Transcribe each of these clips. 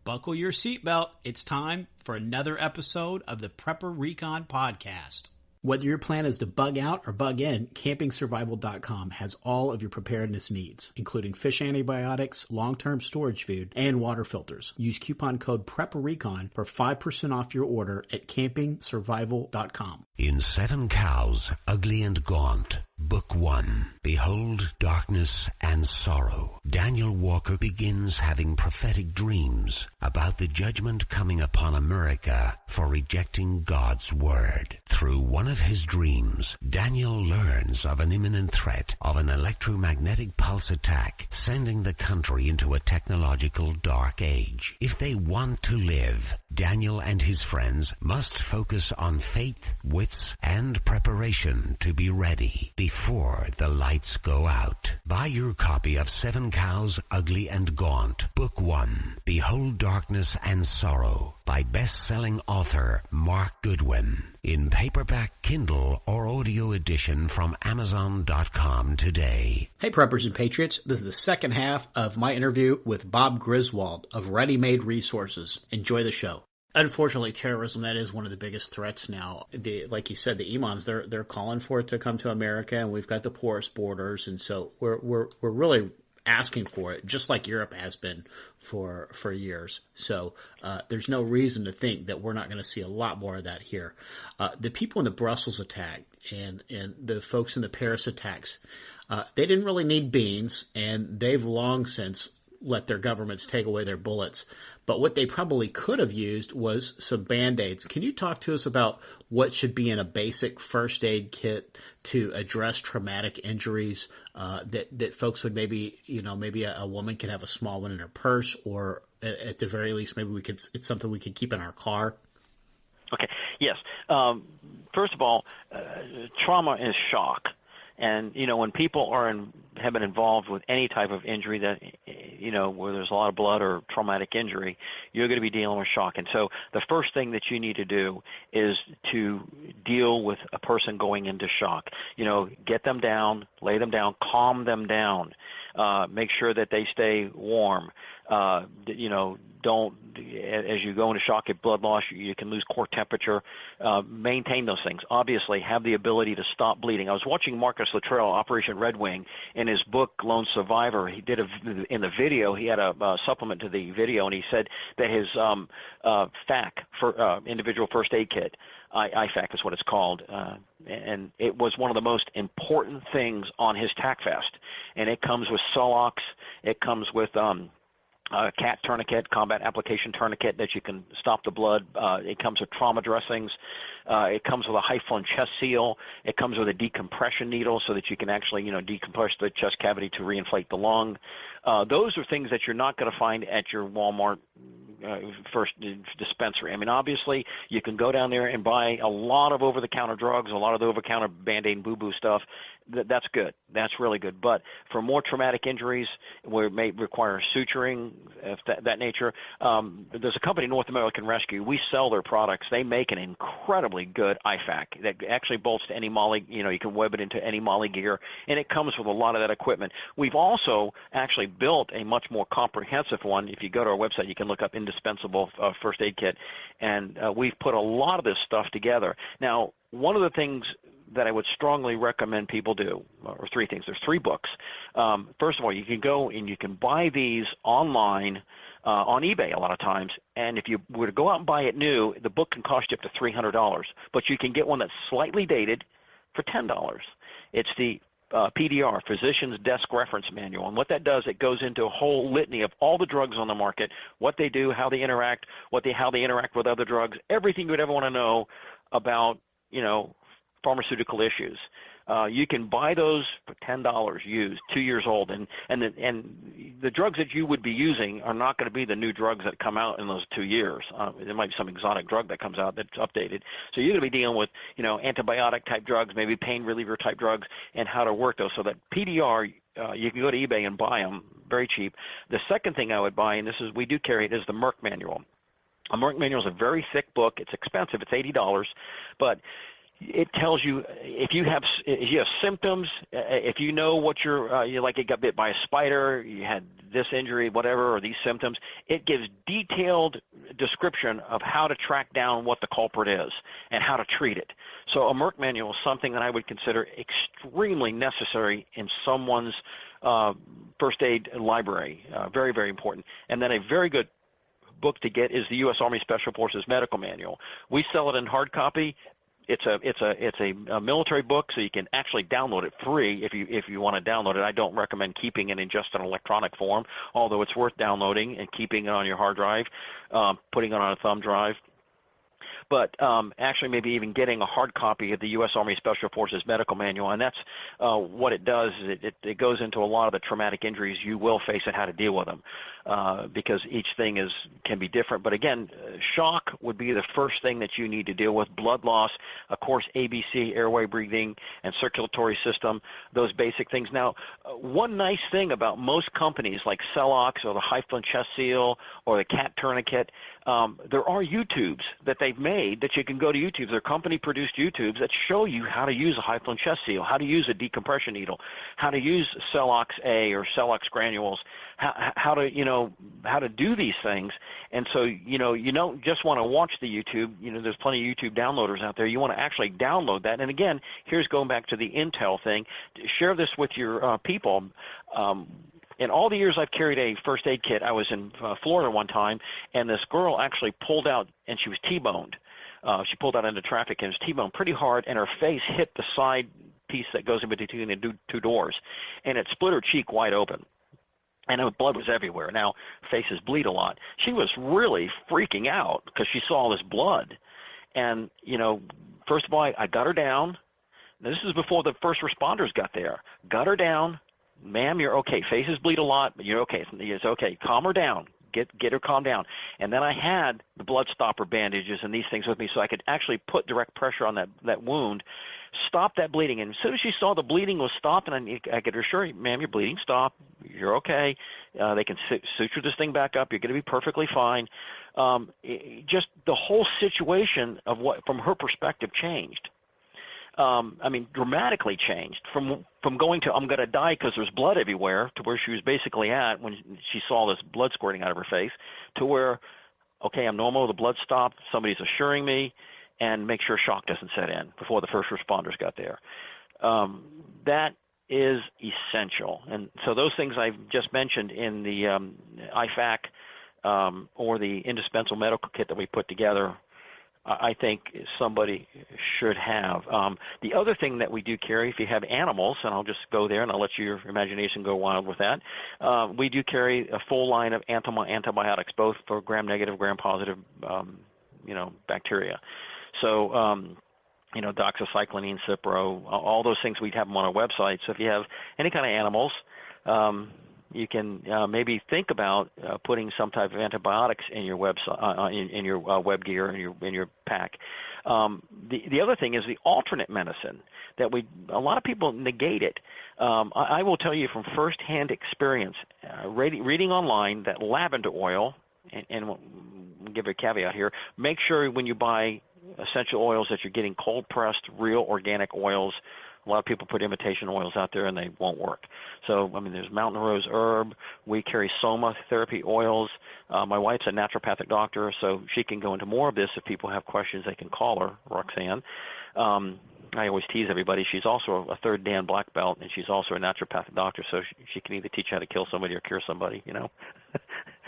Buckle your seatbelt. It's time for another episode of the Prepper Recon Podcast. Whether your plan is to bug out or bug in, CampingSurvival.com has all of your preparedness needs, including fish antibiotics, long-term storage food, and water filters. Use coupon code PrepperRecon for 5% off your order at CampingSurvival.com. In 7 Cows, Ugly and Gaunt, Book 1, Behold Darkness and Sorrow, Daniel Walker begins having prophetic dreams about the judgment coming upon America for rejecting God's word. Through one of his dreams, Daniel learns of an imminent threat of an electromagnetic pulse attack, sending the country into a technological dark age. If they want to live, Daniel and his friends must focus on faith, wits, and preparation to be ready before the lights go out. Buy your copy of 7 Cows, Ugly and Gaunt, Book 1, Behold Darkness and Sorrow, by best-selling author Mark Goodwin, in paperback, Kindle, or audio edition from Amazon.com today. Hey Preppers and Patriots, this is the second half of my interview with Bob Griswold of Ready Made Resources. Enjoy the show. Unfortunately, terrorism, that is one of the biggest threats now. Like you said, the imams, they're calling for it to come to America, and we've got the porous borders, and so we're really asking for it, just like Europe has been for years. So there's no reason to think that we're not going to see a lot more of that here. The people in the Brussels attack and the folks in the Paris attacks, they didn't really need beans, and they've long since let their governments take away their bullets. But what they probably could have used was some Band-Aids. Can you talk to us about what should be in a basic first aid kit to address traumatic injuries that folks would maybe a woman can have a small one in her purse, or at the very least, maybe it's something we could keep in our car? Okay. Yes. First of all, trauma is shock. And, when people have been involved with any type of injury that, where there's a lot of blood or traumatic injury, you're going to be dealing with shock. And so the first thing that you need to do is to deal with a person going into shock. Get them down, lay them down, calm them down, make sure that they stay warm. Don't, as you go into shock, get blood loss, you can lose core temperature. Maintain those things. Obviously, have the ability to stop bleeding. I was watching Marcus Luttrell, Operation Red Wing, in his book Lone Survivor. He did in the video, he had a supplement to the video, and he said that his FAC, for individual first aid kit, IFAC is what it's called, and it was one of the most important things on his TAC vest. And it comes with Solox. It comes with CAT tourniquet, combat application tourniquet that you can stop the blood. It comes with trauma dressings. It comes with a high-flown chest seal. It comes with a decompression needle so that you can actually, decompress the chest cavity to reinflate the lung. Those are things that you're not going to find at your Walmart first dispensary. I mean, obviously, you can go down there and buy a lot of over-the-counter drugs, a lot of the over-the-counter Band-Aid and boo-boo stuff. That's good. That's really good. But for more traumatic injuries where it may require suturing, that nature, there's a company, North American Rescue. We sell their products. They make an incredibly good IFAC that actually bolts to any MOLLE. You can web it into any MOLLE gear, and it comes with a lot of that equipment. We've also actually built a much more comprehensive one. If you go to our website, you can look up indispensable first aid kit, and we've put a lot of this stuff together. Now, one of the things that I would strongly recommend people do, or 3 things. There's 3 books. First of all, you can go and you can buy these online on eBay a lot of times, and if you were to go out and buy it new, the book can cost you up to $300, but you can get one that's slightly dated for $10. It's the PDR, Physician's Desk Reference Manual. And what that does, it goes into a whole litany of all the drugs on the market, what they do, how they interact, how they interact with other drugs, everything you would ever want to know about, pharmaceutical issues. You can buy those for $10 used, 2 years old, and the drugs that you would be using are not going to be the new drugs that come out in those 2 years. There might be some exotic drug that comes out that's updated. So you're going to be dealing with, antibiotic type drugs, maybe pain reliever type drugs, and how to work those. So that PDR, you can go to eBay and buy them very cheap. The second thing I would buy, and we do carry it, is the Merck Manual. A Merck Manual is a very thick book. It's expensive. It's $80, but it tells you if you have symptoms, if you know what you're like, you got bit by a spider, you had this injury, whatever, or these symptoms. It gives detailed description of how to track down what the culprit is and how to treat it. So a Merck manual is something that I would consider extremely necessary in someone's first aid library. Very, very important. And then a very good book to get is the U.S. Army Special Forces Medical Manual. We sell it in hard copy. It's a military book, so you can actually download it free if you want to download it. I don't recommend keeping it in just an electronic form, although it's worth downloading and keeping it on your hard drive, putting it on a thumb drive. But actually maybe even getting a hard copy of the U.S. Army Special Forces Medical Manual, and that's what it does. It goes into a lot of the traumatic injuries you will face and how to deal with them, because each thing can be different. But again, shock would be the first thing that you need to deal with. Blood loss, of course, ABC, airway, breathing, and circulatory system, those basic things. Now, one nice thing about most companies like Celox or the Hyphloin Chest Seal or the CAT Tourniquet, there are YouTubes that they've made that you can go to YouTube. They're company-produced YouTubes that show you how to use a Hyphloin Chest Seal, how to use a decompression needle, how to use Celox A or Celox granules, how to do these things. And so, you don't just want to watch the YouTube. There's plenty of YouTube downloaders out there. You want to actually download that. And again, here's going back to the Intel thing. Share this with your people. In all the years I've carried a first aid kit, I was in Florida one time, and this girl actually pulled out, and she was T-boned. She pulled out into traffic and was T-boned pretty hard, and her face hit the side piece that goes in between the two doors, and it split her cheek wide open. And her blood was everywhere. Now, faces bleed a lot. She was really freaking out because she saw this blood. And, first of all, I got her down. This is before the first responders got there. Got her down. Ma'am, you're okay. Faces bleed a lot, but you're okay. It's okay. Calm her down. Get her calmed down. And then I had the blood stopper bandages and these things with me so I could actually put direct pressure on that wound, stop that bleeding. And as soon as she saw the bleeding was stopped, and I could assure you, ma'am, you're bleeding, stop. You're okay. They can suture this thing back up. You're going to be perfectly fine. Just the whole situation of what, from her perspective, changed. Dramatically changed from going to I'm going to die because there's blood everywhere to where she was basically at when she saw this blood squirting out of her face to where, okay, I'm normal, the blood stopped, somebody's assuring me, and make sure shock doesn't set in before the first responders got there. That is essential. And so those things I've just mentioned in the IFAC or the indispensable medical kit that we put together, I think somebody should have. The other thing that we do carry, if you have animals, and I'll just go there and I'll let your imagination go wild with that, we do carry a full line of antibiotics, both for gram-negative, gram-positive, bacteria. So, doxycycline, Cipro, all those things, we'd have them on our website. So if you have any kind of animals, you can maybe think about putting some type of antibiotics in your website, in your web gear, in your pack. The other thing is the alternate medicine that a lot of people negate it. I will tell you from firsthand experience, reading online, that lavender oil, and we'll give a caveat here, make sure when you buy essential oils that you're getting cold pressed, real organic oils. A lot of people put imitation oils out there and they won't work. So, there's Mountain Rose herb. We carry Soma therapy oils. My wife's a naturopathic doctor, so she can go into more of this. If people have questions, they can call her, Roxanne. I always tease everybody. She's also a third Dan black belt, and she's also a naturopathic doctor, so she can either teach you how to kill somebody or cure somebody,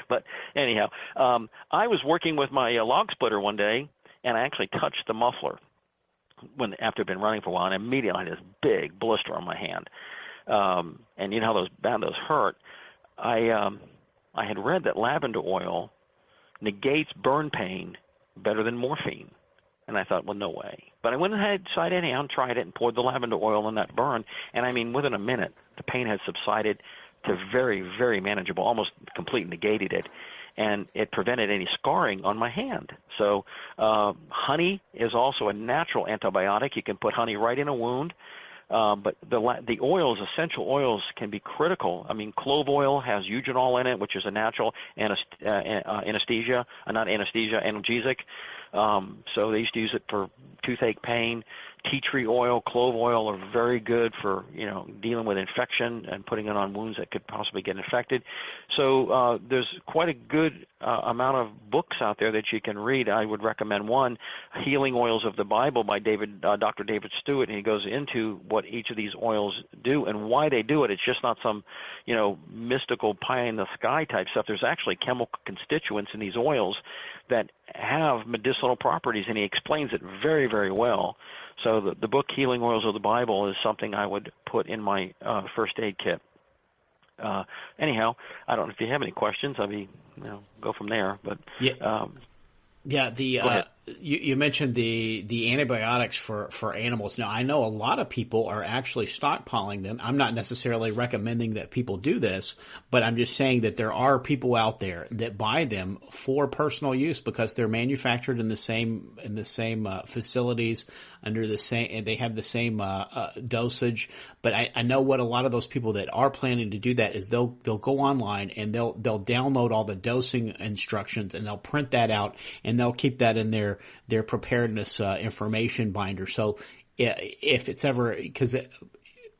But anyhow, I was working with my log splitter one day, and I actually touched the muffler after I'd been running for a while, and immediately I had this big blister on my hand. And you know how those hurt. I had read that lavender oil negates burn pain better than morphine. And I thought, well, no way. But I went ahead, decided anyhow, and tried it and poured the lavender oil in that burn. And within a minute, the pain had subsided to very, very manageable, almost completely negated it. And it prevented any scarring on my hand. So honey is also a natural antibiotic. You can put honey right in a wound. But the oils, essential oils, can be critical. Clove oil has eugenol in it, which is a natural analgesic. So they used to use it for toothache pain. Tea tree oil, clove oil are very good for, dealing with infection and putting it on wounds that could possibly get infected. So there's quite a good amount of books out there that you can read. I would recommend one, Healing Oils of the Bible by Dr. David Stewart, and he goes into what each of these oils do and why they do it. It's just not some, mystical pie in the sky type stuff. There's actually chemical constituents in these oils that have medicinal properties, and he explains it very, very well. So the book Healing Oils of the Bible is something I would put in my first aid kit. Anyhow, I don't know if you have any questions. I'll go from there. But you mentioned the antibiotics for animals. Now, I know a lot of people are actually stockpiling them. I'm not necessarily recommending that people do this, but I'm just saying that there are people out there that buy them for personal use because they're manufactured in the same facilities under the same, and they have the same dosage. But I know what a lot of those people that are planning to do that is they'll go online and they'll download all the dosing instructions and they'll print that out and they'll keep that in their preparedness information binder. So if it's ever, because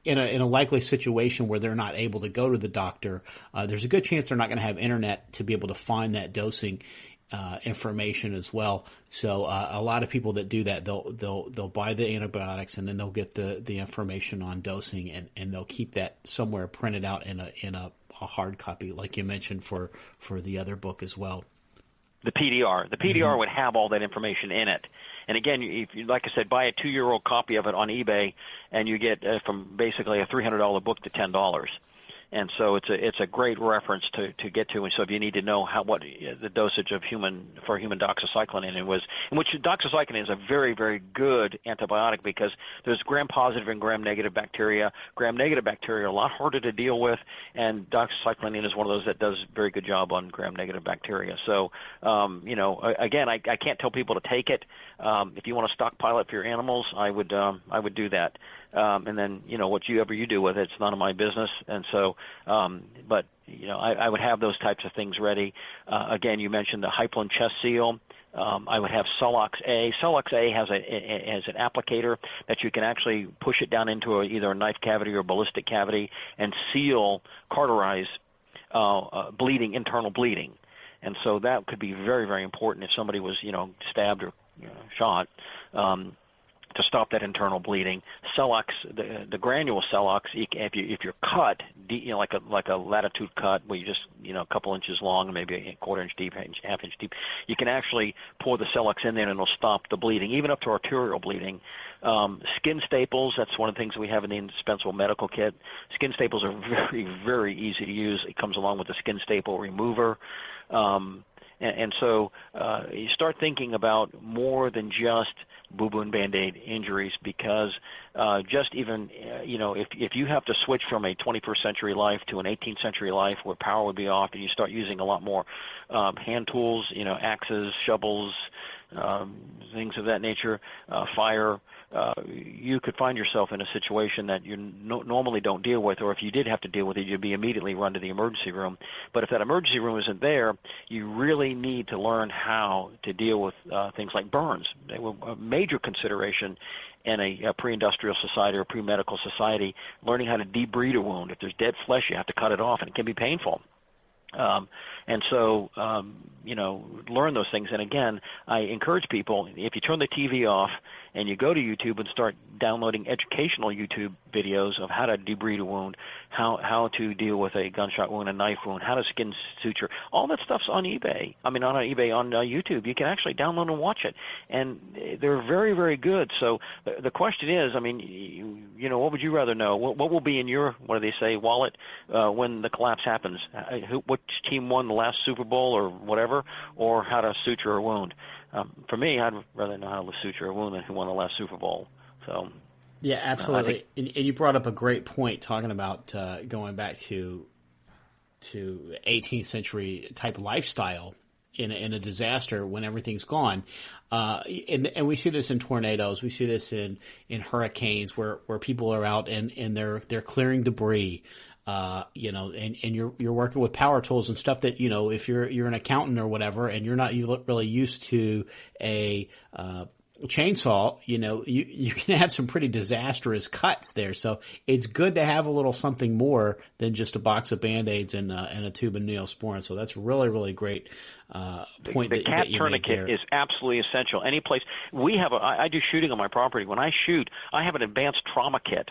in a likely situation where they're not able to go to the doctor, there's a good chance they're not going to have internet to be able to find that dosing information as well. So a lot of people that do that, they'll buy the antibiotics and then they'll get the information on dosing and they'll keep that somewhere printed out in a hard copy, like you mentioned for the other book as well. The PDR would have all that information in it. And again, if you, like I said, buy a 2-year-old copy of it on eBay, and you get from basically a $300 book to $10. And so it's a great reference to get to. And so if you need to know what the dosage of human doxycycline was, in which doxycycline is a very, very good antibiotic because there's gram-positive and gram-negative bacteria. Gram-negative bacteria are a lot harder to deal with, and doxycycline is one of those that does a very good job on gram-negative bacteria. So, again, I can't tell people to take it. If you want to stockpile it for your animals, I would do that. And then, whatever you do with it, it's none of my business. And so, but I would have those types of things ready. Again, you mentioned the Hyplin chest seal. I would have Celox A. Celox A has an applicator that you can actually push it down into either a knife cavity or a ballistic cavity and cauterize internal bleeding. And so that could be very, very important if somebody was, stabbed or shot. To stop that internal bleeding. Celox, the granule Celox, if you're cut, like a latitude cut where you just, a couple inches long and maybe a quarter inch deep, half inch deep, you can actually pour the Celox in there and it'll stop the bleeding, even up to arterial bleeding. Skin staples, that's one of the things we have in the indispensable medical kit. Skin staples are very, very easy to use. It comes along with the skin staple remover. And so you start thinking about more than just boo-boo and Band-Aid injuries because just even, if you have to switch from a 21st century life to an 18th century life where power would be off and you start using a lot more hand tools, axes, shovels, things of that nature, fire, you could find yourself in a situation that you normally don't deal with, or if you did have to deal with it, you'd be immediately run to the emergency room. But if that emergency room isn't there, you really need to learn how to deal with things like burns. They were a major consideration in a pre-industrial society or pre-medical society, learning how to debride a wound. If there's dead flesh, you have to cut it off, and it can be painful. And so, learn those things. And again, I encourage people, if you turn the TV off and you go to YouTube and start downloading educational YouTube videos of how to debride a wound, how to deal with a gunshot wound, a knife wound, how to skin suture, all that stuff's on eBay. On YouTube. You can actually download and watch it. And they're very, very good. So the question is, what would you rather know? What will be in your, what do they say, wallet when the collapse happens? Which team won the last Super Bowl or whatever, or how to suture a wound? For me, I'd rather know how to suture a wound than who won the last Super Bowl. So, yeah, absolutely. And you brought up a great point talking about going back to 18th century type lifestyle in a disaster when everything's gone. And we see this in tornadoes. We see this in hurricanes where people are out and they're clearing debris. and you're working with power tools and stuff that, if you're an accountant or whatever, and you're not really used to a chainsaw, you can have some pretty disastrous cuts there. So it's good to have a little something more than just a box of Band-Aids and a tube of Neosporin. So that's really, really great point. The cat tourniquet is absolutely essential. Any place we have, I do shooting on my property. When I shoot, I have an advanced trauma kit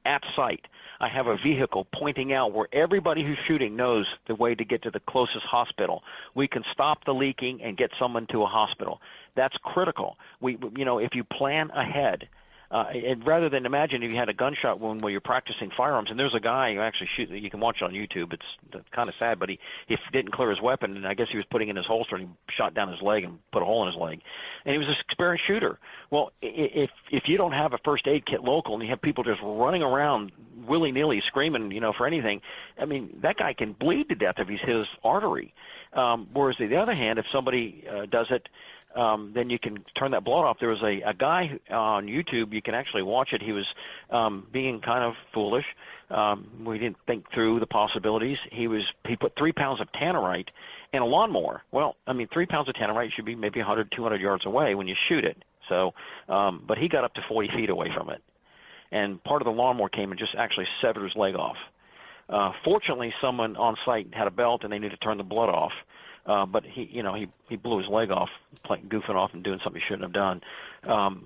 at site. I have a vehicle pointing out where everybody who's shooting knows the way to get to the closest hospital. We can stop the leaking and get someone to a hospital. That's critical. If you plan ahead, and rather than imagine if you had a gunshot wound where you're practicing firearms, and there's a guy who actually shoots, you can watch it on YouTube. It's kind of sad, but he didn't clear his weapon, and I guess he was putting it in his holster, and he shot down his leg and put a hole in his leg. And he was an experienced shooter. Well, if you don't have a first aid kit local and you have people just running around willy-nilly screaming, for anything, I mean, that guy can bleed to death if he's hit his artery. Whereas on the other hand, if somebody does it, then you can turn that blood off. There was a guy on YouTube, you can actually watch it. He was being kind of foolish. We didn't think through the possibilities. He put 3 pounds of tannerite in a lawnmower. Well, I mean, 3 pounds of tannerite should be maybe 100, 200 yards away when you shoot it. So, but he got up to 40 feet away from it. And part of the lawnmower came and just actually severed his leg off. Fortunately, someone on site had a belt and they knew to turn the blood off. But he blew his leg off, goofing off and doing something he shouldn't have done.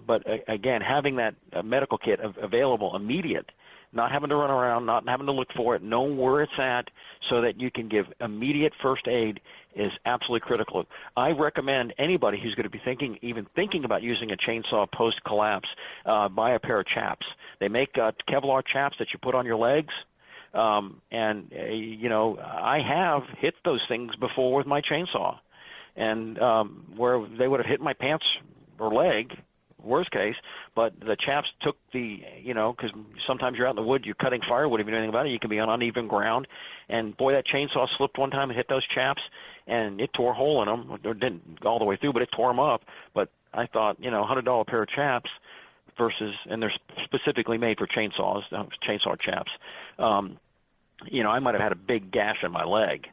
But again, having that medical kit available immediate, not having to run around, not having to look for it, know where it's at, so that you can give immediate first aid is absolutely critical. I recommend anybody who's going to be even thinking about using a chainsaw post-collapse, buy a pair of chaps. They make Kevlar chaps that you put on your legs. I have hit those things before with my chainsaw, and where they would have hit my pants or leg, worst case, but the chaps took because sometimes you're out in the wood, you're cutting firewood, if you know anything about it, you can be on uneven ground, and boy, that chainsaw slipped one time and hit those chaps, and it tore a hole in them. It didn't all the way through, but it tore them up. But I thought, $100 pair of chaps and they're specifically made for chainsaw chaps. I might have had a big gash in my leg.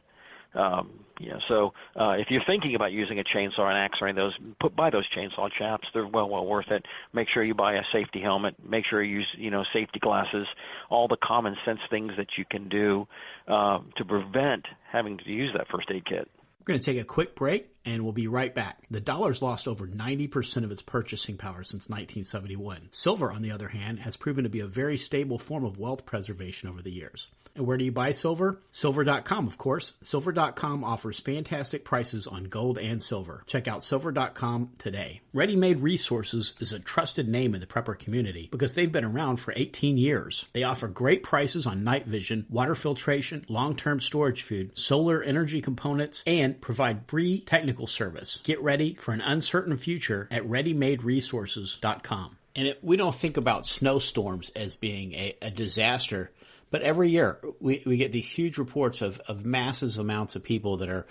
So if you're thinking about using a chainsaw or an axe or any of those, buy those chainsaw chaps. They're well worth it. Make sure you buy a safety helmet. Make sure you use, safety glasses, all the common sense things that you can do to prevent having to use that first aid kit. We're going to take a quick break, and we'll be right back. The dollar's lost over 90% of its purchasing power since 1971. Silver, on the other hand, has proven to be a very stable form of wealth preservation over the years. And where do you buy silver? Silver.com, of course. Silver.com offers fantastic prices on gold and silver. Check out Silver.com today. Ready Made Resources is a trusted name in the prepper community because they've been around for 18 years. They offer great prices on night vision, water filtration, long-term storage food, solar energy components, and provide free technical service. Get ready for an uncertain future at ReadyMadeResources.com. And we don't think about snowstorms as being a disaster, but every year we get these huge reports of massive amounts of people that are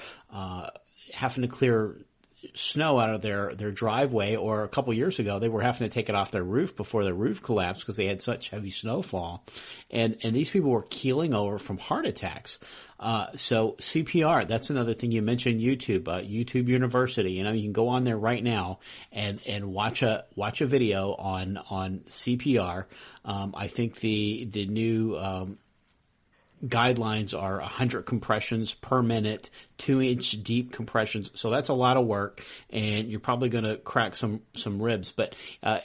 having to clear snow out of their driveway, or a couple years ago they were having to take it off their roof before their roof collapsed because they had such heavy snowfall, and these people were keeling over from heart attacks. So CPR, that's another thing you mentioned. YouTube University. You can go on there right now and watch a video on CPR. I think the new guidelines are 100 compressions per minute, 2-inch deep compressions. So that's a lot of work, and you're probably going to crack some ribs. But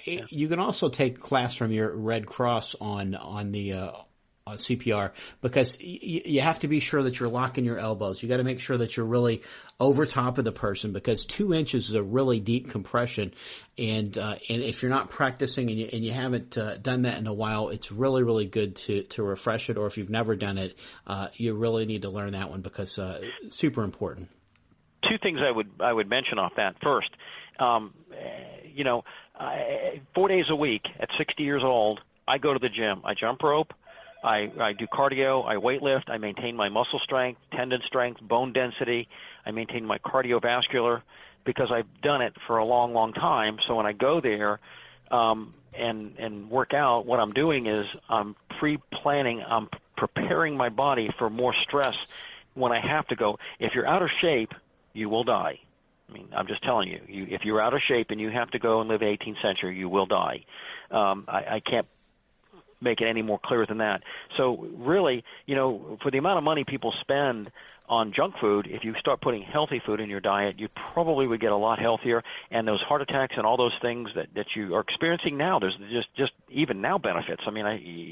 you can also take a class from your Red Cross on the CPR, because you have to be sure that you're locking your elbows. You got to make sure that you're really over top of the person, because 2 inches is a really deep compression, and if you're not practicing and you haven't done that in a while, it's really, really good to refresh it. Or if you've never done it, you really need to learn that one, because it's super important. Two things I would mention off that. First, 4 days a week at 60 years old, I go to the gym. I jump rope. I do cardio, I weightlift, I maintain my muscle strength, tendon strength, bone density, I maintain my cardiovascular, because I've done it for a long, long time. So when I go there and work out, what I'm doing is I'm pre-planning, I'm preparing my body for more stress when I have to go. If you're out of shape, you will die. I mean, I'm just telling you, if you're out of shape and you have to go and live 18th century, you will die. I can't make it any more clear than that. So really, for the amount of money people spend on junk food, if you start putting healthy food in your diet, you probably would get a lot healthier. And those heart attacks and all those things that you are experiencing now, there's just even now benefits. I mean,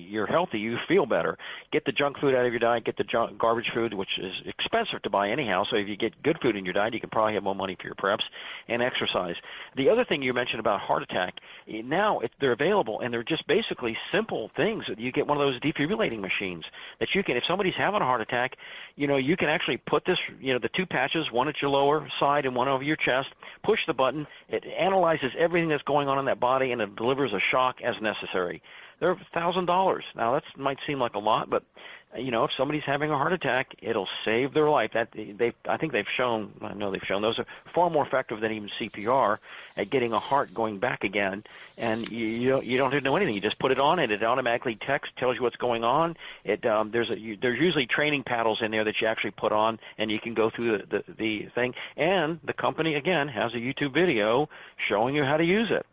you're healthy, you feel better. Get the junk food out of your diet, get the garbage food, which is expensive to buy anyhow. So if you get good food in your diet, you can probably have more money for your preps, and exercise. The other thing you mentioned about heart attack, now they're available, and they're just basically simple things. You get one of those defibrillating machines that you can, if somebody's having a heart attack, you can actually put this, the two patches, one at your lower side and one over your chest, push the button, it analyzes everything that's going on in that body, and it delivers a shock as necessary. They're $1,000. Now, that might seem like a lot, but, if somebody's having a heart attack, it'll save their life. I think they've shown, I know they've shown those are far more effective than even CPR at getting a heart going back again. And you don't have to know anything. You just put it on, and it automatically tells you what's going on. There's usually training paddles in there that you actually put on, and you can go through the thing. And the company, again, has a YouTube video showing you how to use it.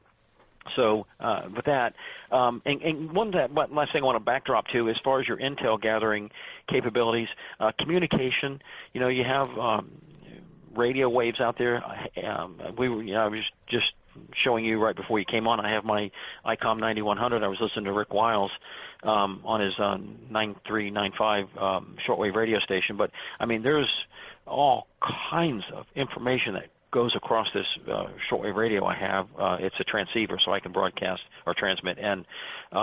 So with that, and one last thing I want to backdrop to, as far as your intel gathering capabilities, communication. You have radio waves out there. I was just showing you right before you came on. I have my ICOM 9100. I was listening to Rick Wiles on his 9395 shortwave radio station. But I mean, there's all kinds of information that goes across this shortwave radio I have. It's a transceiver, so I can broadcast or transmit and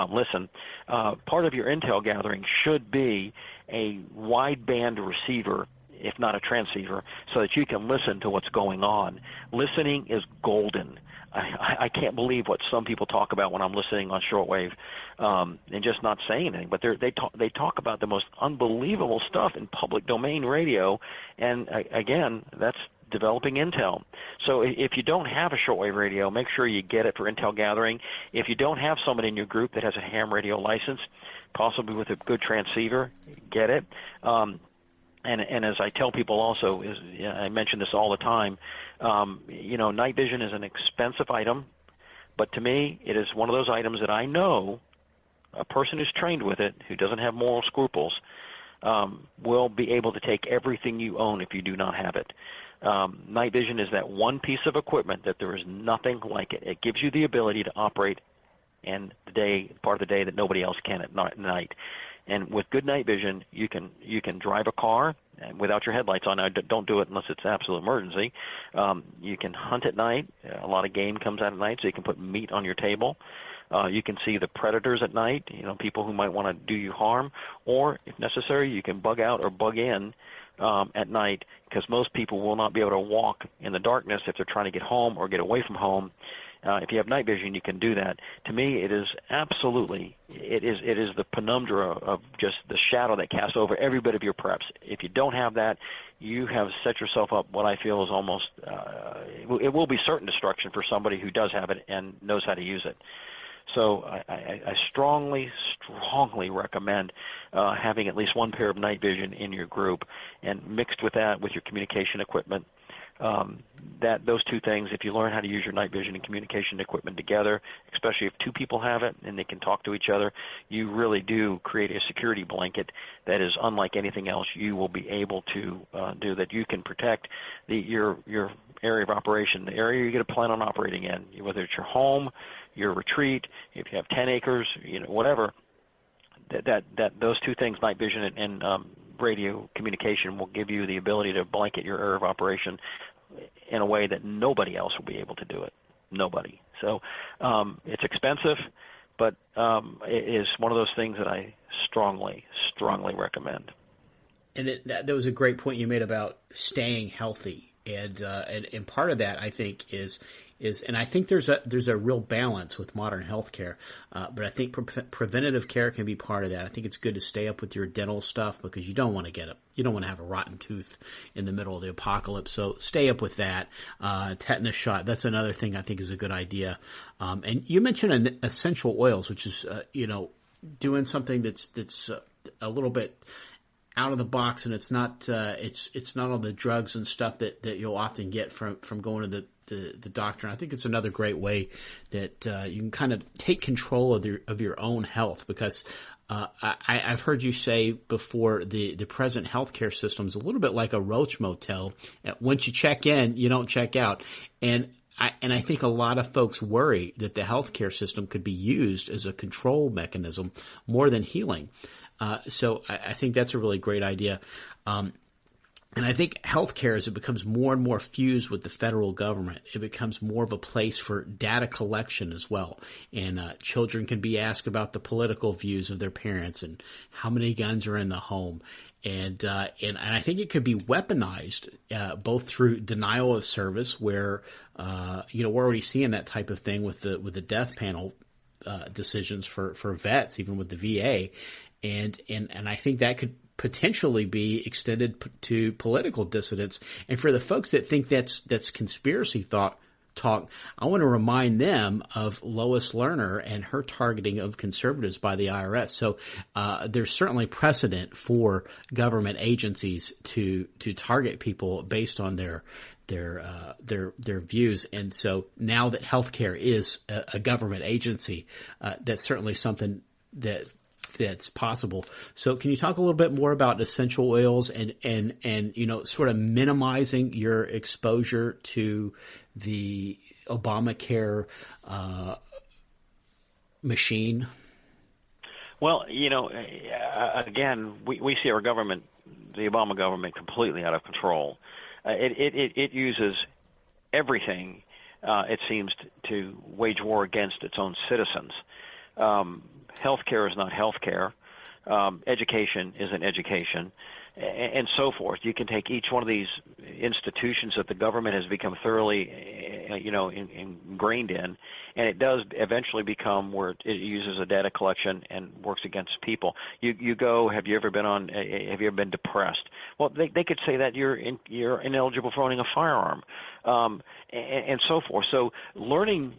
listen. Part of your intel gathering should be a wideband receiver, if not a transceiver, so that you can listen to what's going on. Listening is golden. I can't believe what some people talk about when I'm listening on shortwave and just not saying anything. But they talk about the most unbelievable stuff in public domain radio, and again, that's developing intel. So if you don't have a shortwave radio, make sure you get it for intel gathering. If you don't have someone in your group that has a ham radio license, possibly with a good transceiver, get it. And as I tell people also, I mention this all the time, night vision is an expensive item, but to me it is one of those items that I know a person who's trained with it, who doesn't have moral scruples, will be able to take everything you own if you do not have it. Night vision is that one piece of equipment that there is nothing like it. It gives you the ability to operate in part of the day that nobody else can at night. And with good night vision, you can drive a car without your headlights on. Now, don't do it unless it's absolute emergency. You can hunt at night. A lot of game comes out at night, so you can put meat on your table. You can see the predators at night, people who might want to do you harm. Or, if necessary, you can bug out or bug in at night, because most people will not be able to walk in the darkness if they're trying to get home or get away from home. If you have night vision, you can do that. To me, it is absolutely, it is the penumbra of just the shadow that casts over every bit of your preps. If you don't have that, you have set yourself up what I feel is almost, it will be certain destruction for somebody who does have it and knows how to use it. So I strongly recommend having at least one pair of night vision in your group, and mixed with that with your communication equipment. Those two things, if you learn how to use your night vision and communication equipment together, especially if two people have it and they can talk to each other, you really do create a security blanket that is unlike anything else you will be able to do, that you can protect your area of operation, the area you're going to plan on operating in, whether it's your home, your retreat, if you have 10 acres, whatever. That those two things, night vision and radio communication, will give you the ability to blanket your area of operation in a way that nobody else will be able to do it. Nobody. So it's expensive, but it is one of those things that I strongly recommend. And that was a great point you made about staying healthy, and part of that, I think, is and I think there's a real balance with modern healthcare, but I think preventative care can be part of that. I think it's good to stay up with your dental stuff, because you don't want to have a rotten tooth in the middle of the apocalypse. So stay up with that. Tetanus shot, that's another thing I think is a good idea. And you mentioned essential oils, which is doing something that's a little bit out of the box, and it's not all the drugs and stuff that you'll often get from going to the doctor. And I think it's another great way that you can kind of take control of your own health, because I've heard you say before the present healthcare system is a little bit like a roach motel. Once you check in, you don't check out. And I think a lot of folks worry that the healthcare system could be used as a control mechanism more than healing. So I think that's a really great idea. And I think healthcare, as it becomes more and more fused with the federal government, it becomes more of a place for data collection as well. And children can be asked about the political views of their parents and how many guns are in the home. And I think it could be weaponized both through denial of service, where we're already seeing that type of thing with the death panel decisions for vets, even with the VA, and I think that could potentially be extended to political dissidents. And for the folks that think that's conspiracy talk, I want to remind them of Lois Lerner and her targeting of conservatives by the IRS. So there's certainly precedent for government agencies to target people based on their views. And so now that healthcare is a government agency, that's certainly something that's possible. So can you talk a little bit more about essential oils and sort of minimizing your exposure to the Obamacare machine? Well, again, we see our government, the Obama government, completely out of control. It uses everything, it seems, to wage war against its own citizens. Healthcare is not healthcare. Education isn't education, and so forth. You can take each one of these institutions that the government has become thoroughly, ingrained in, and it does eventually become where it uses a data collection and works against people. You go, have you ever been depressed? Well, they could say that you're ineligible for owning a firearm, and so forth. So learning,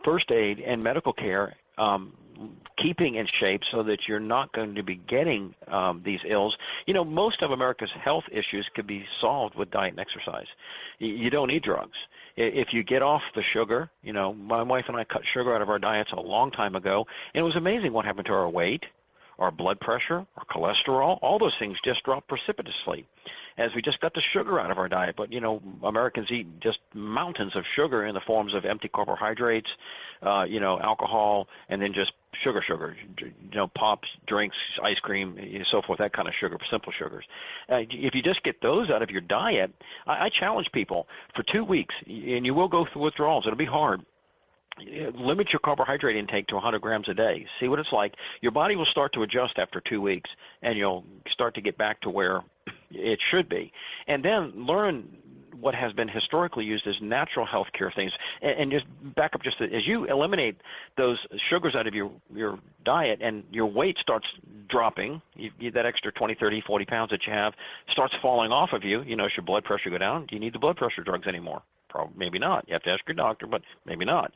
first aid and medical care, keeping in shape so that you're not going to be getting these ills. Most of America's health issues could be solved with diet and exercise. You don't need drugs. If you get off the sugar, my wife and I cut sugar out of our diets a long time ago, and it was amazing what happened to our weight, our blood pressure, our cholesterol. All those things just dropped precipitously as we just got the sugar out of our diet. But, Americans eat just mountains of sugar in the forms of empty carbohydrates, alcohol, and then just sugar, pops, drinks, ice cream, so forth, that kind of sugar, simple sugars. If you just get those out of your diet, I challenge people for 2 weeks, and you will go through withdrawals. It'll be hard. Limit your carbohydrate intake to 100 grams a day. See what it's like. Your body will start to adjust after 2 weeks, and you'll start to get back to where it should be. And then learn what has been historically used as natural health care things. And just back up as you eliminate those sugars out of your diet and your weight starts dropping, that extra 20, 30, 40 pounds that you have starts falling off of you. Should your blood pressure go down? Do you need the blood pressure drugs anymore? Probably, maybe not. You have to ask your doctor, but maybe not.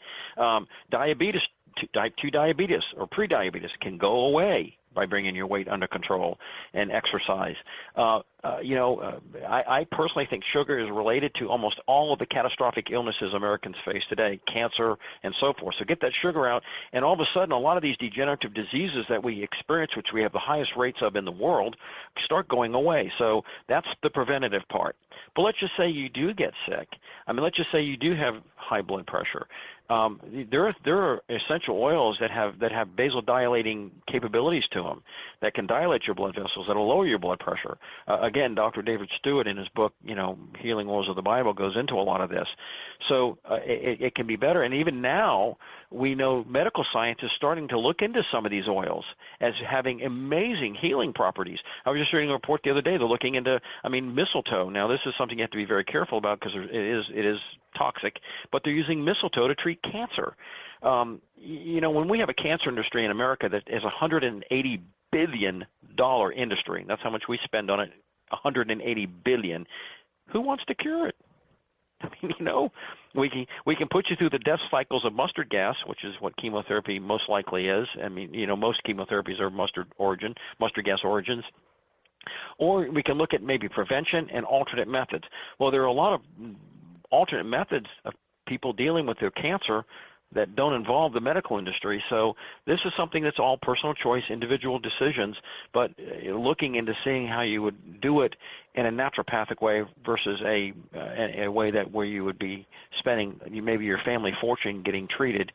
Diabetes, type 2 diabetes or prediabetes can go away by bringing your weight under control and exercise. I personally think sugar is related to almost all of the catastrophic illnesses Americans face today, cancer and so forth. So get that sugar out, and all of a sudden a lot of these degenerative diseases that we experience, which we have the highest rates of in the world, start going away. So that's the preventative part. But let's just say you do get sick. Let's just say you do have high blood pressure. There are essential oils that have vasodilating capabilities to them that can dilate your blood vessels, that will lower your blood pressure. Again, Dr. David Stewart in his book, Healing Oils of the Bible, goes into a lot of this. So it can be better. And even now, we know medical science is starting to look into some of these oils as having amazing healing properties. I was just reading a report the other day. They're looking into, mistletoe. Now, this is something you have to be very careful about because it is toxic, but they're using mistletoe to treat cancer. When we have a cancer industry in America that is a $180 billion industry, that's how much we spend on it, $180 billion, who wants to cure it? I mean, we can put you through the death cycles of mustard gas, which is what chemotherapy most likely is. I mean, most chemotherapies are mustard gas origins. Or we can look at maybe prevention and alternate methods. Well, there are a lot of alternate methods of people dealing with their cancer that don't involve the medical industry. So this is something that's all personal choice, individual decisions, but looking into seeing how you would do it in a naturopathic way versus a way where you would be spending maybe your family fortune getting treated,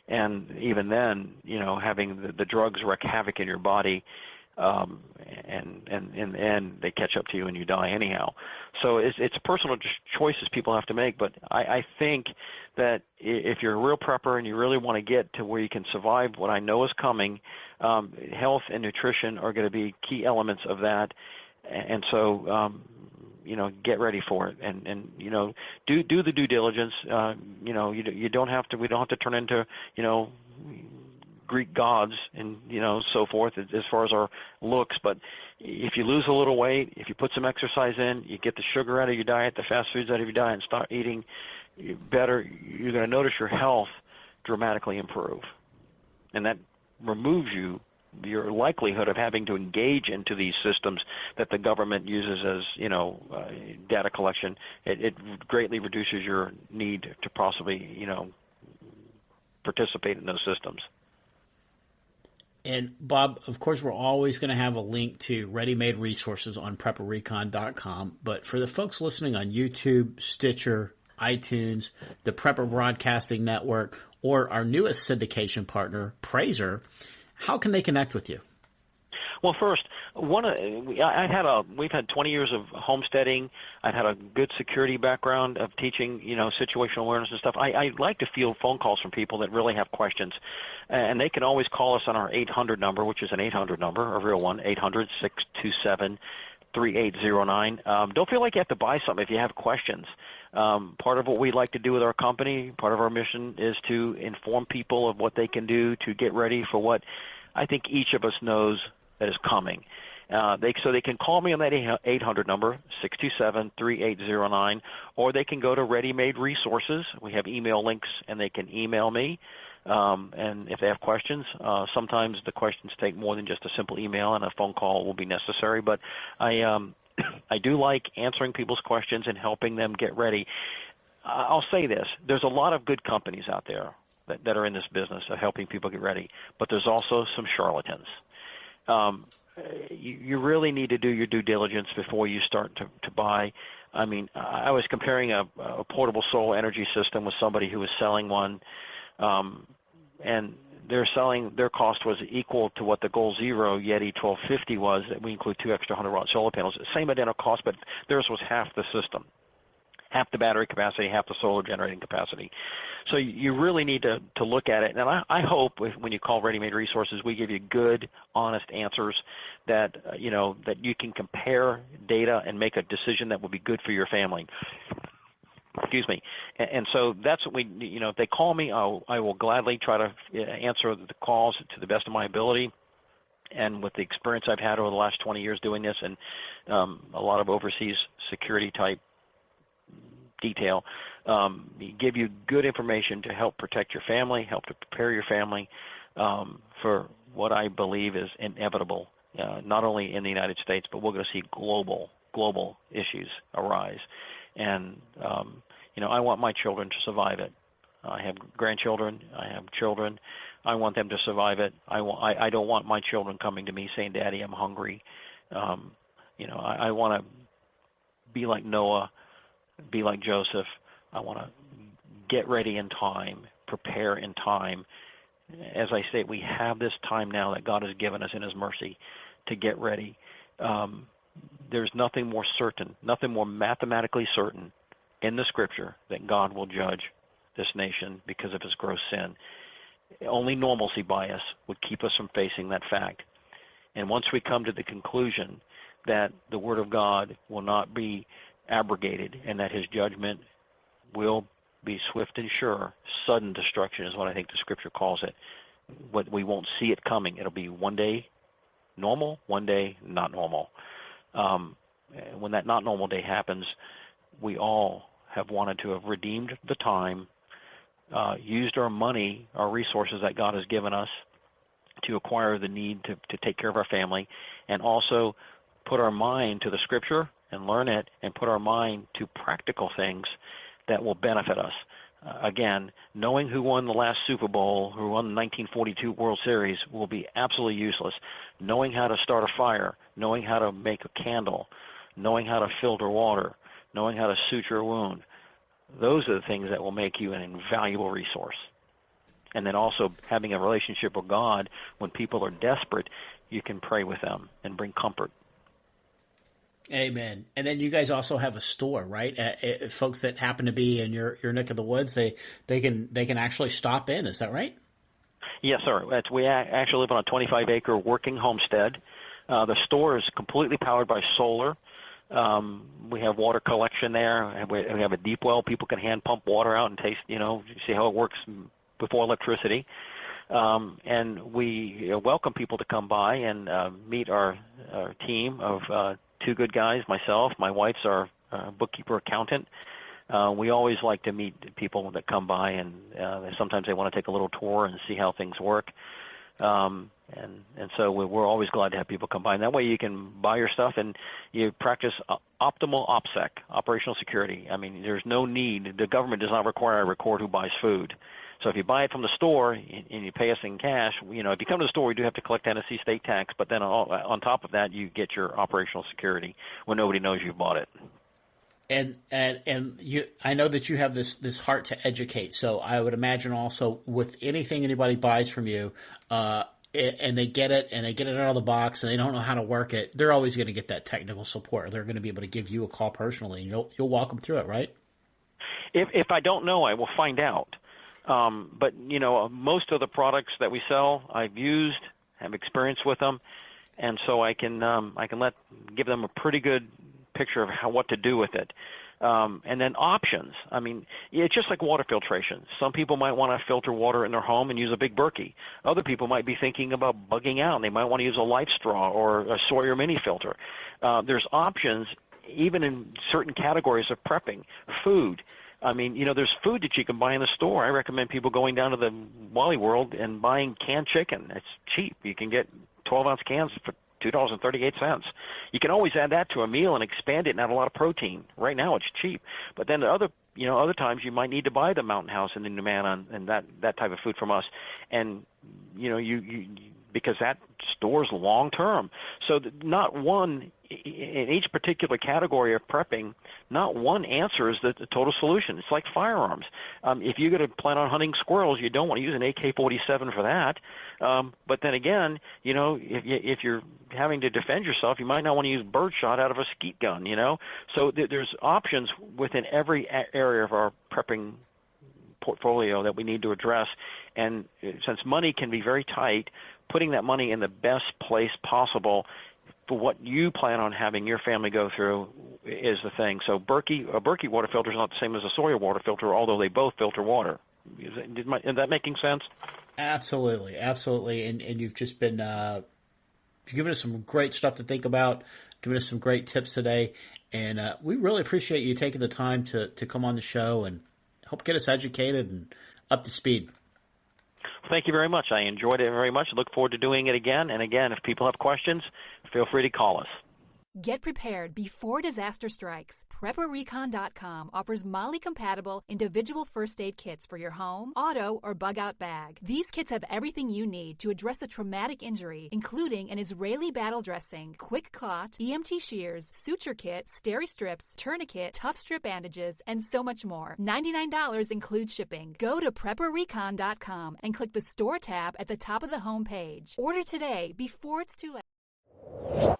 and even then, having the drugs wreak havoc in your body. And in the end, they catch up to you and you die anyhow. So it's personal choices people have to make. But I think that if you're a real prepper and you really want to get to where you can survive what I know is coming, health and nutrition are going to be key elements of that. And so, get ready for it, and do the due diligence. We don't have to turn into Greek gods and so forth as far as our looks, but if you lose a little weight, if you put some exercise in, you get the sugar out of your diet, the fast foods out of your diet, and start eating better, you're going to notice your health dramatically improve, and that removes your likelihood of having to engage into these systems that the government uses as data collection. It greatly reduces your need to possibly participate in those systems. And Bob, of course, we're always going to have a link to ready-made resources on prepperrecon.com. But for the folks listening on YouTube, Stitcher, iTunes, the Prepper Broadcasting Network, or our newest syndication partner, Praiser, how can they connect with you? Well, first, we've had 20 years of homesteading. I've had a good security background of teaching, situational awareness and stuff. I like to field phone calls from people that really have questions, and they can always call us on our 800 number, which is an 800 number, a real one, 800-627-3809. Don't feel like you have to buy something if you have questions. Part of what we like to do with our company, part of our mission is to inform people of what they can do to get ready for what I think each of us knows that is coming. So they can call me on that 800 number, 627-3809, or they can go to Ready Made Resources. We have email links, and they can email me. And if they have questions, sometimes the questions take more than just a simple email, and a phone call will be necessary. But I do like answering people's questions and helping them get ready. I'll say this. There's a lot of good companies out there that are in this business of helping people get ready, but there's also some charlatans. You really need to do your due diligence before you start to buy. I mean, I was comparing a portable solar energy system with somebody who was selling one, and their cost was equal to what the Goal Zero Yeti 1250 was. That we include 2 extra 100-watt solar panels. Same identical cost, but theirs was half the system, half the battery capacity, half the solar generating capacity. So you really need to look at it. And I hope when you call Ready Made Resources, we give you good, honest answers that that you can compare data and make a decision that will be good for your family. Excuse me. And so that's what if they call me, I will gladly try to answer the calls to the best of my ability. And with the experience I've had over the last 20 years doing this, and a lot of overseas security type detail, give you good information to help protect your family, help to prepare your family for what I believe is inevitable, not only in the United States, but we're going to see global issues arise. And, I want my children to survive it. I have grandchildren. I have children. I want them to survive it. I don't want my children coming to me saying, "Daddy, I'm hungry." I want to be like Noah, be like Joseph. I want to get ready in time, prepare in time. As I say, we have this time now that God has given us in His mercy to get ready. There's nothing more certain, nothing more mathematically certain in the Scripture that God will judge this nation because of its gross sin. Only normalcy bias would keep us from facing that fact. And once we come to the conclusion that the Word of God will not be abrogated and that His judgment will be swift and sure, sudden destruction is what I think the Scripture calls it. But we won't see it coming. It'll be one day normal, one day not normal. When that not normal day happens, we all have wanted to have redeemed the time, used our money, our resources that God has given us to acquire the need to take care of our family, and also put our mind to the Scripture and learn it, and put our mind to practical things that will benefit us. Again, knowing who won the last Super Bowl, who won the 1942 World Series, will be absolutely useless. Knowing how to start a fire, knowing how to make a candle, knowing how to filter water, knowing how to suture a wound, those are the things that will make you an invaluable resource. And then also having a relationship with God, when people are desperate, you can pray with them and bring comfort. Amen. And then you guys also have a store, right? Folks that happen to be in your neck of the woods, they can actually stop in. Is that right? Yes, sir. We actually live on a 25-acre working homestead. The store is completely powered by solar. We have water collection there. We have a deep well. People can hand pump water out and taste, see how it works before electricity. And we welcome people to come by and meet our team of two good guys, myself, my wife's our bookkeeper accountant. We always like to meet people that come by, and sometimes they want to take a little tour and see how things work. And so we're always glad to have people come by. And that way you can buy your stuff and you practice optimal OPSEC, operational security. I mean, there's no need. The government does not require I record who buys food. So if you buy it from the store and you pay us in cash, if you come to the store, we do have to collect Tennessee state tax, but then on top of that, you get your operational security when nobody knows you bought it. And you, I know that you have this heart to educate. So I would imagine also with anything anybody buys from you, and they get it out of the box and they don't know how to work it, they're always going to get that technical support. They're going to be able to give you a call personally, and you'll walk them through it, right? If I don't know, I will find out. But most of the products that we sell, I've used, have experience with them, and so I can give them a pretty good picture of what to do with it. And then options. I mean, it's just like water filtration. Some people might want to filter water in their home and use a big Berkey. Other people might be thinking about bugging out, and they might want to use a Life Straw or a Sawyer mini filter. There's options even in certain categories of prepping. Food. I mean, there's food that you can buy in the store. I recommend people going down to the Wally World and buying canned chicken. It's cheap. You can get 12-ounce cans for $2.38. You can always add that to a meal and expand it and add a lot of protein. Right now it's cheap. But then other times you might need to buy the Mountain House and the New Man and that type of food from us. And, you because that stores long term. So not one in each particular category of prepping, not one answer is the total solution. It's like firearms. If you're going to plan on hunting squirrels, you don't want to use an AK-47 for that. But then again, if you're having to defend yourself, you might not want to use birdshot out of a skeet gun. So there's options within every area of our prepping portfolio that we need to address. And since money can be very tight, putting that money in the best place possible for what you plan on having your family go through is the thing. So a Berkey water filter is not the same as a Sawyer water filter, although they both filter water. Is that making sense? Absolutely. And you've just been giving us some great stuff to think about, giving us some great tips today. And we really appreciate you taking the time to come on the show and help get us educated and up to speed. Thank you very much. I enjoyed it very much. Look forward to doing it again. And again, if people have questions, feel free to call us. Get prepared before disaster strikes. PrepperRecon.com offers MOLLE-compatible individual first aid kits for your home, auto, or bug-out bag. These kits have everything you need to address a traumatic injury, including an Israeli battle dressing, quick clot, EMT shears, suture kit, steri-strips, tourniquet, tough strip bandages, and so much more. $99 includes shipping. Go to PrepperRecon.com and click the Store tab at the top of the home page. Order today before it's too late.